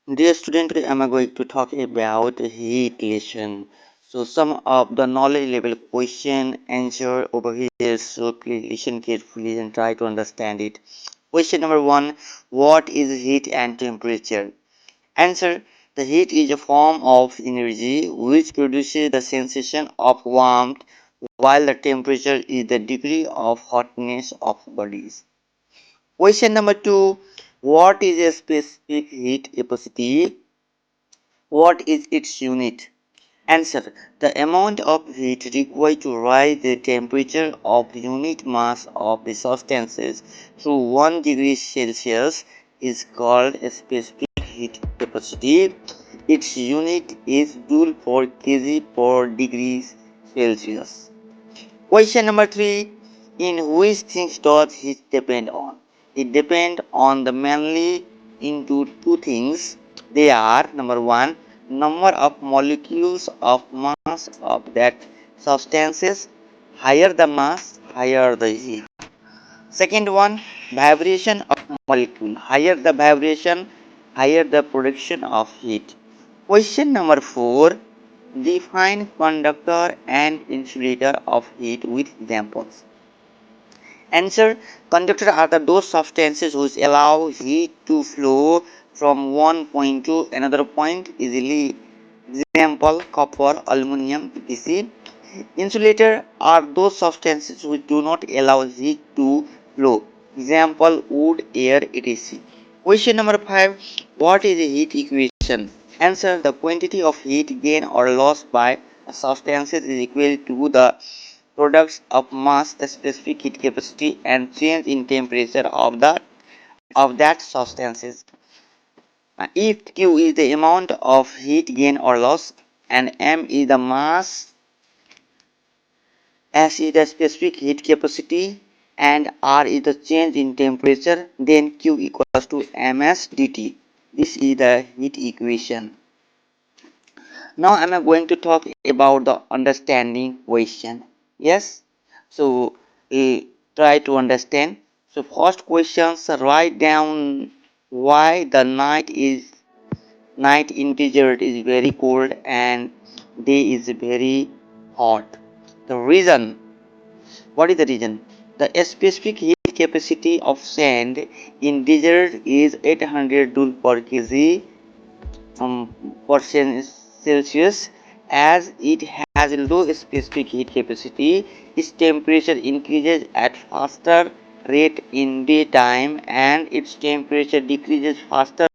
Dear student, today I am going to talk about heat relation. So some of the knowledge level question answer over here. So please listen carefully and try to understand it. Question number one: what is heat and temperature? Answer: the heat is a form of energy which produces the sensation of warmth, while the temperature is the degree of hotness of bodies. Question number two: what is a specific heat capacity? What is its unit? Answer: the amount of heat required to rise the temperature of the unit mass of the substances to 1 degree Celsius is called a specific heat capacity. Its unit is joule per kg per degree Celsius. Question number 3: in which things does heat depend on? It depends on the mainly into two things. They are: number 1, number of molecules of mass of that substances. Higher the mass, higher the heat. Second one, vibration of molecule. Higher the vibration, higher the production of heat. Question number 4. Define conductor and insulator of heat with examples. Answer: conductors are those substances which allow heat to flow from one point to another point easily. Example: copper, aluminum, etc. Insulators are those substances which do not allow heat to flow. Example: wood, air, etc. Question number 5. What is a heat equation? Answer: the quantity of heat gained or lost by a substance is equal to the products of mass, the specific heat capacity, and change in temperature of that substances. If Q is the amount of heat gain or loss, and M is the mass, S is the specific heat capacity, and R is the change in temperature, then Q equals to ms dt. This is the heat equation. Now I am going to talk about the understanding question. Yes, so try to understand. So first questions: write down why the night in desert is very cold and day is very hot. The reason: what is the reason? The specific heat capacity of sand in desert is 800 joule per kg percent Celsius. As it has a low specific heat capacity, its temperature increases at faster rate in daytime and its temperature decreases faster